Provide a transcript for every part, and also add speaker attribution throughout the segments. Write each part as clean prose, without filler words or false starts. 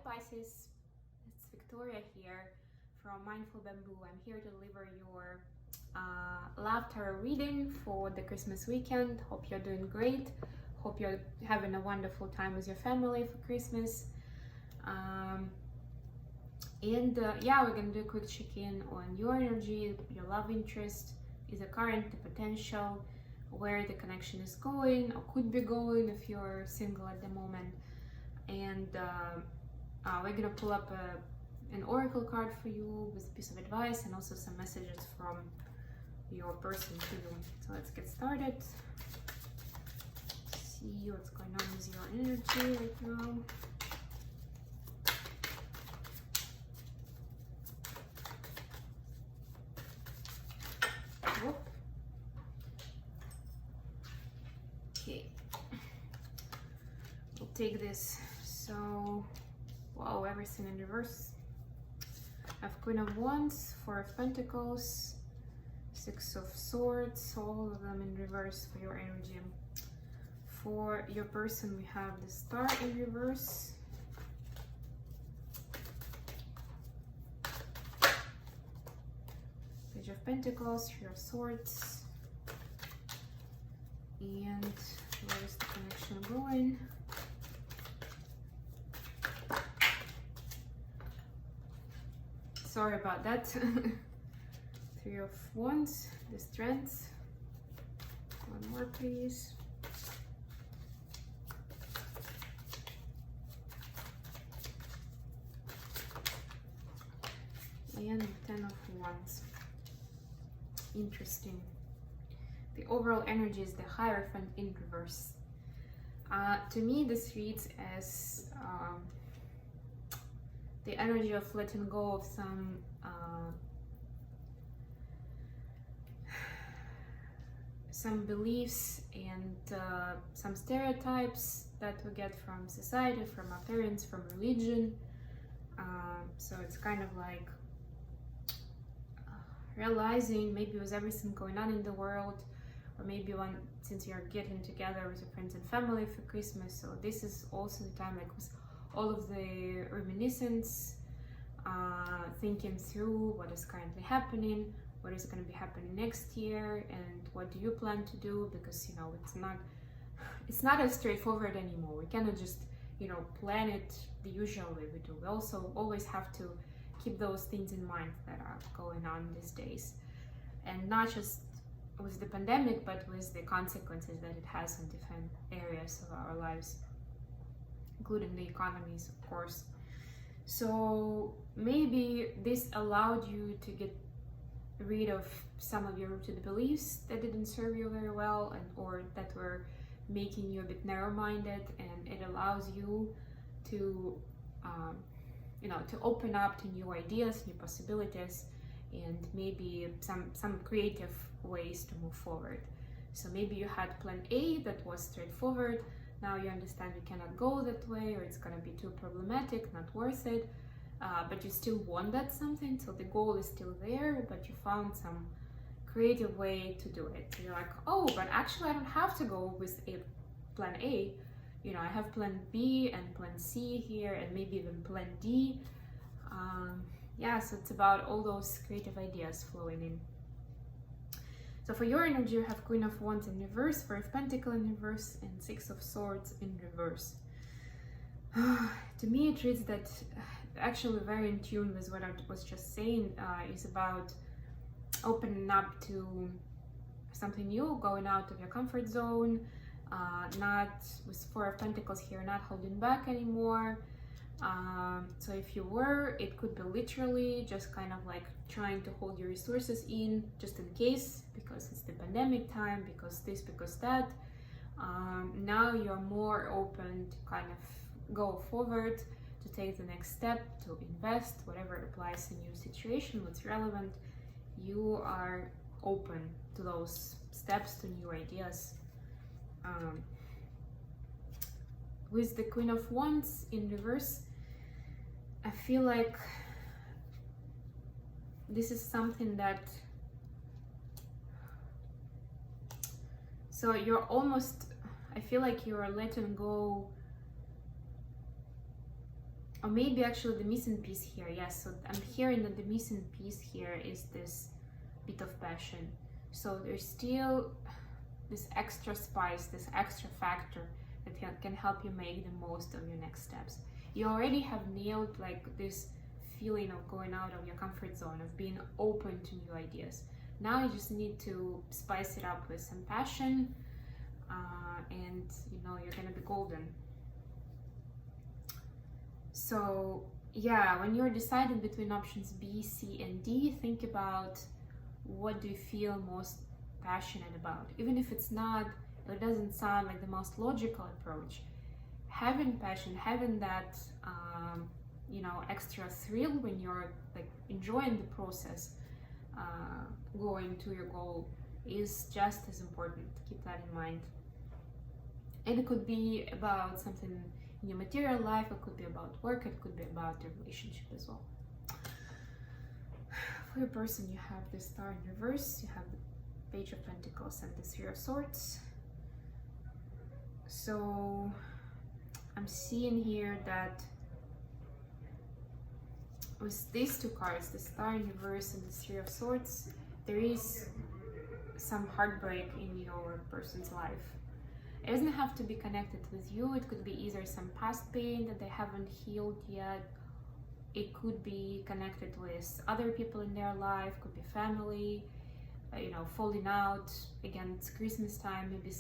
Speaker 1: Pisces, it's Victoria here from Mindful Bamboo. I'm here to deliver your love tarot reading for the Christmas weekend. Hope you're doing great. Hope you're having a wonderful time with your family for Christmas. Yeah, we're gonna do a quick check-in on your energy, your love interest, is the current, the potential, where the connection is going or could be going if you're single at the moment. And we're gonna pull up an oracle card for you with a piece of advice and also some messages from your person to you. So let's get started. See what's going on with your energy right now. Okay, we'll take this. So, wow, everything in reverse. I have Queen of Wands, Four of Pentacles, Six of Swords, all of them in reverse for your energy. For your person, we have the Star in reverse. Page of Pentacles, Three of Swords. And where is the connection going? Sorry about that. Three of Wands, the Strength. One more, please. And Ten of Wands. Interesting. The overall energy is the Hierophant in reverse. To me, this reads as the energy of letting go of some beliefs and some stereotypes that we get from society, from our parents, from religion. So it's kind of like realizing, maybe with everything going on in the world, or maybe since you're getting together with your friends and family for Christmas, so this is also the time, like with all of the reminiscence, thinking through what is currently happening, what is going to be happening next year, and what do you plan to do, because you know it's not as straightforward anymore. We cannot just plan it the usual way we do. We also always have to keep those things in mind that are going on these days, and not just with the pandemic, but with the consequences that it has in different areas of our lives, including the economies, of course. So maybe this allowed you to get rid of some of your rooted beliefs that didn't serve you very well, or that were making you a bit narrow-minded, and it allows you to to open up to new ideas, new possibilities, and maybe some creative ways to move forward. So maybe you had plan A that was straightforward. Now you understand you cannot go that way, or it's going to be too problematic, not worth it, but you still want that something, so the goal is still there, but you found some creative way to do it. So you're like, oh, but actually I don't have to go with plan A. I have plan B and plan C here, and maybe even plan D. Yeah, so it's about all those creative ideas flowing in. So for your energy, you have Queen of Wands in reverse, Four of Pentacles in reverse, and Six of Swords in reverse. To me, it reads that actually very in tune with what I was just saying, is about opening up to something new, going out of your comfort zone, not with Four of Pentacles here, not holding back anymore. So if you were, it could be literally just kind of like trying to hold your resources in just in case, because it's the pandemic time, because this, because that. Now you're more open to kind of go forward, to take the next step, to invest, whatever applies in your situation, what's relevant. You are open to those steps, to new ideas. With the Queen of Wands in reverse, I feel like this is something that, so you're almost, I feel like you're letting go Or maybe actually the missing piece here, yes, so I'm hearing that the missing piece here is this bit of passion. So there's still this extra spice, this extra factor that can help you make the most of your next steps. You already have nailed like this feeling of going out of your comfort zone, of being open to new ideas. Now you just need to spice it up with some passion, and you know, you're gonna be golden. So yeah, when you're deciding between options B, C, and D, think about what do you feel most passionate about. Even if it doesn't sound like the most logical approach, having passion, having that you know, extra thrill when you're like enjoying the process, going to your goal, is just as important. Keep that in mind. And it could be about something in your material life, it could be about work, it could be about your relationship as well. For your person, you have the Star in reverse, you have the Page of Pentacles and the Three of Swords. So I'm seeing here that with these two cards, the Star in reverse and the Three of Swords, there is some heartbreak in your person's life. It doesn't have to be connected with you. It could be either some past pain that they haven't healed yet. It could be connected with other people in their life, could be family, you know, falling out. Again, it's Christmas time, maybe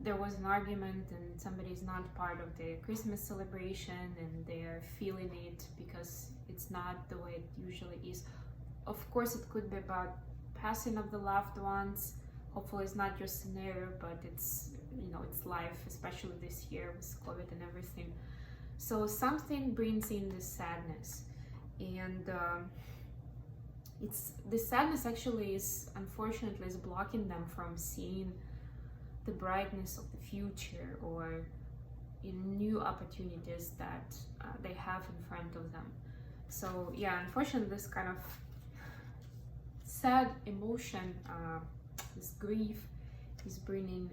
Speaker 1: there was an argument and somebody's not part of the Christmas celebration and they're feeling it because it's not the way it usually is. Of course, it could be about passing of the loved ones. Hopefully it's not your scenario, but it's, you know, it's life, especially this year with COVID and everything. So something brings in this sadness, and this sadness actually is, unfortunately, is blocking them from seeing the brightness of the future or new opportunities that they have in front of them. So yeah, unfortunately, this kind of sad emotion, this grief is bringing,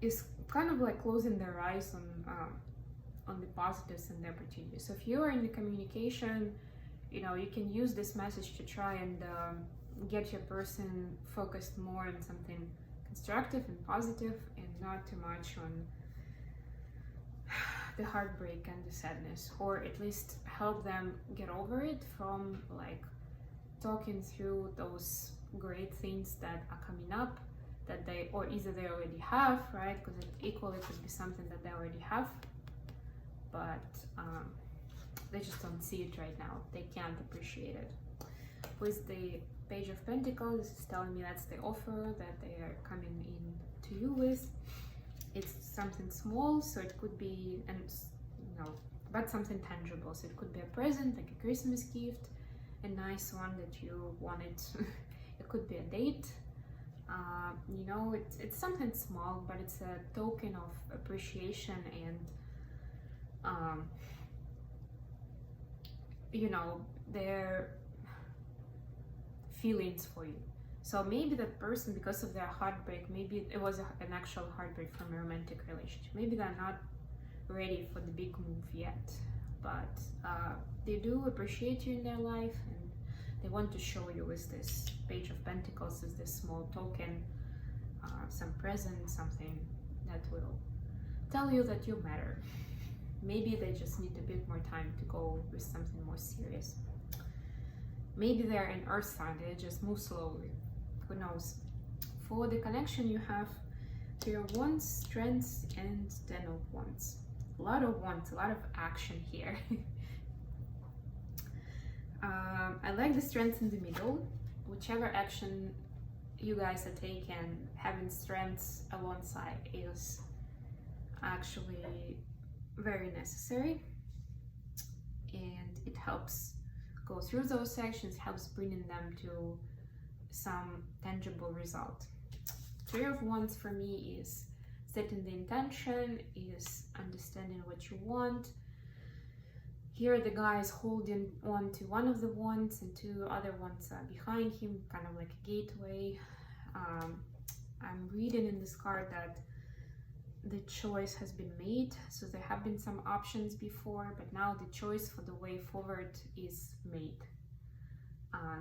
Speaker 1: is kind of like closing their eyes on the positives and the opportunities. So if you are in the communication, you know, you can use this message to try and get your person focused more on something constructive and positive, and not too much on the heartbreak and the sadness, or at least help them get over it from like talking through those great things that are coming up that they, or either they already have, right? Because it equally could be something that they already have, but they just don't see it right now. They can't appreciate it. With the Page of Pentacles, this is telling me that's the offer that they are coming in to you with. It's something small, so it could be, and you know, but something tangible. So it could be a present, like a Christmas gift, a nice one that you wanted. It could be a date. You know, it's something small, but it's a token of appreciation and you know, their feelings for you. So maybe that person, because of their heartbreak, maybe it was an actual heartbreak from a romantic relationship, maybe they're not ready for the big move yet, but they do appreciate you in their life, and they want to show you with this Page of Pentacles as this small token, some present, something that will tell you that you matter. Maybe they just need a bit more time to go with something more serious. Maybe they're an earth sign, they just move slowly. Who knows? For the connection, you have Three of Wands, Strength, and Ten of Wands. A lot of wands, a lot of action here. I like the Strength in the middle. Whichever action you guys are taking, having strengths alongside is actually very necessary, and it helps go through those actions, helps bringing them to some tangible result. Three of Wands for me is setting the intention, is understanding what you want. Here the guy is holding on to one of the wands and two other ones are behind him, kind of like a gateway. I'm reading in this card that the choice has been made. So there have been some options before, but now the choice for the way forward is made.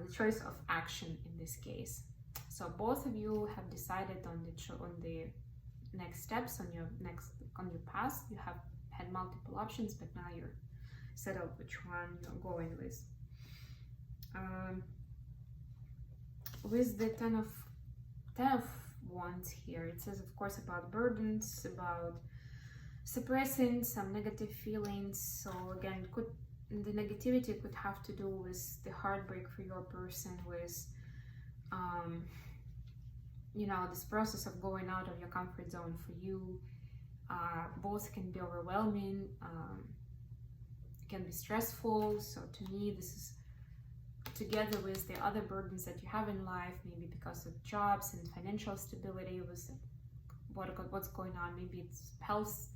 Speaker 1: The choice of action in this case. So both of you have decided on the next steps on your path. You have had multiple options, but now you're settled which one you're going with. With the Ten of Wands here, it says, of course, about burdens, about suppressing some negative feelings. So again, the negativity could have to do with the heartbreak for your person, with you know, this process of going out of your comfort zone for you. Both can be overwhelming, can be stressful. So to me, this is together with the other burdens that you have in life, maybe because of jobs and financial stability, with what's going on. Maybe it's health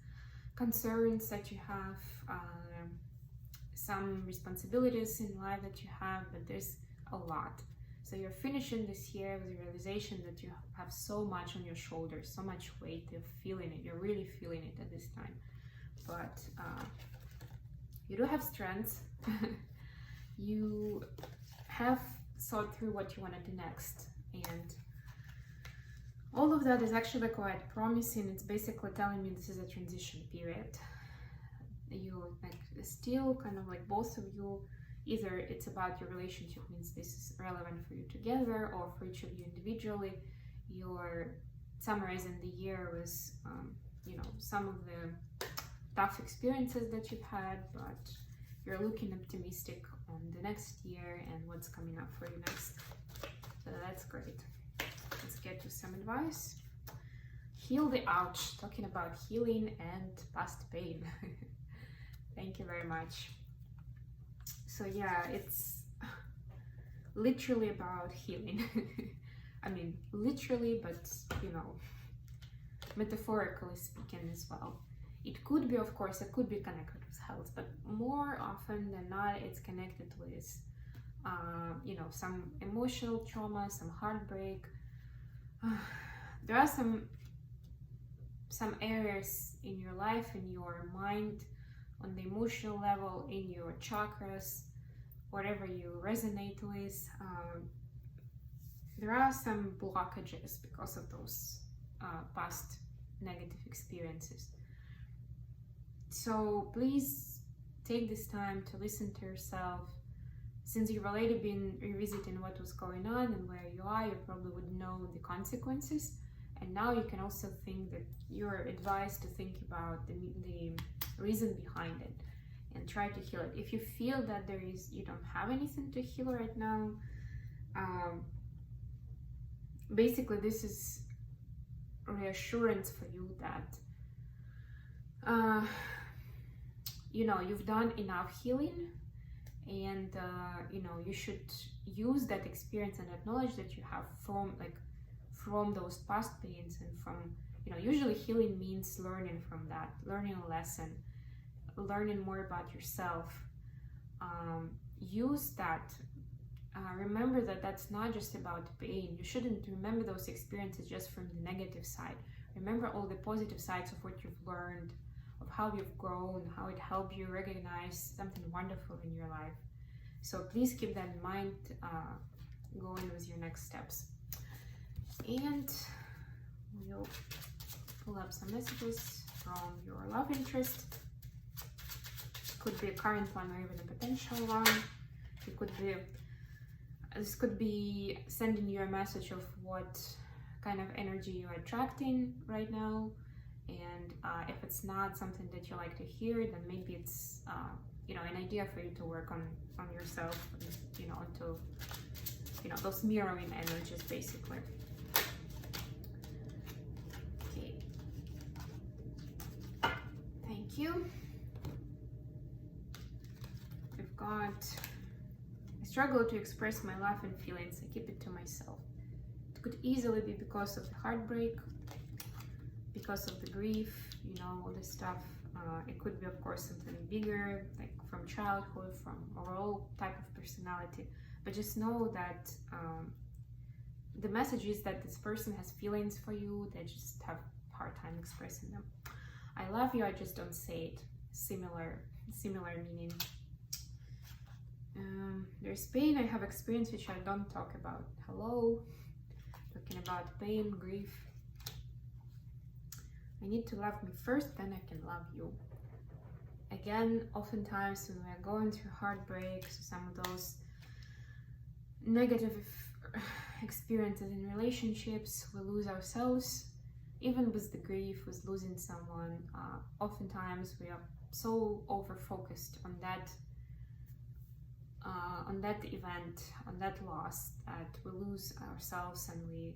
Speaker 1: concerns that you have, some responsibilities in life that you have, but there's a lot. So you're finishing this year with the realization that you have so much on your shoulders, so much weight. You're feeling it. You're really feeling it at this time. But you do have strengths. You have thought through what you want to do next. And all of that is actually quite promising. It's basically telling me this is a transition period. You like still kind of like both of you, either it's about your relationship, means this is relevant for you together, or for each of you individually. You're summarizing the year with, you know, some of the tough experiences that you've had, but you're looking optimistic on the next year and what's coming up for you next. So that's great. Let's get to some advice. Heal the ouch. Talking about healing and past pain. Thank you very much. So yeah, it's literally about healing. I mean, literally, but you know, metaphorically speaking as well. It could be, of course, it could be connected with health, but more often than not, it's connected with, you know, some emotional trauma, some heartbreak. There are some areas in your life, in your mind, on the emotional level, in your chakras, whatever you resonate with. There are some blockages because of those past negative experiences. So please take this time to listen to yourself. Since you've already been revisiting what was going on and where you are, you probably would know the consequences. And now you can also think that you're advised to think about the reason behind it and try to heal it. If you feel that you don't have anything to heal right now, basically this is reassurance for you that you know, you've done enough healing, and you know, you should use that experience and that knowledge that you have from those past pains, and from, you know, usually healing means learning from that, learning a lesson, learning more about yourself. Use that. Remember that that's not just about pain. You shouldn't remember those experiences just from the negative side. Remember all the positive sides of what you've learned, of how you've grown, how it helped you recognize something wonderful in your life. So please keep that in mind going with your next steps. And we'll pull up some messages from your love interest. Could be a current one or even a potential one. This could be sending you a message of what kind of energy you're attracting right now. And if it's not something that you like to hear, then maybe it's you know, an idea for you to work on yourself, you know, to, you know, those mirroring energies basically. Okay. Thank you. We've got, I struggle to express my life and feelings. I keep it to myself. It could easily be because of the heartbreak, because of the grief, you know, all this stuff. It could be, of course, something bigger, like from childhood, from overall type of personality. But just know that the message is that this person has feelings for you. They just have hard time expressing them. I love you, I just don't say it. Similar meaning. There's pain I have experienced which I don't talk about. Hello, talking about pain, grief. I need to love me first, then I can love you. Again, oftentimes when we're going through heartbreaks, some of those negative experiences in relationships, we lose ourselves. Even with the grief, with losing someone, oftentimes we are so over-focused on that event, on that loss, that we lose ourselves and we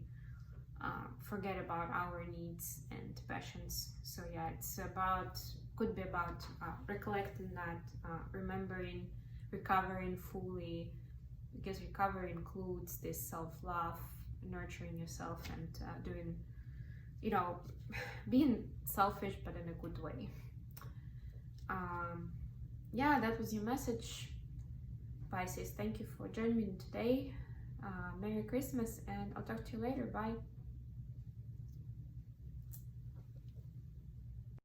Speaker 1: forget about our needs and passions. So yeah, could be about recollecting that, remembering, recovering fully, because recovery includes this self-love, nurturing yourself, and doing, being selfish but in a good way. Yeah, that was your message, Pisces. Thank you for joining me today. Merry Christmas, and I'll talk to you later. Bye.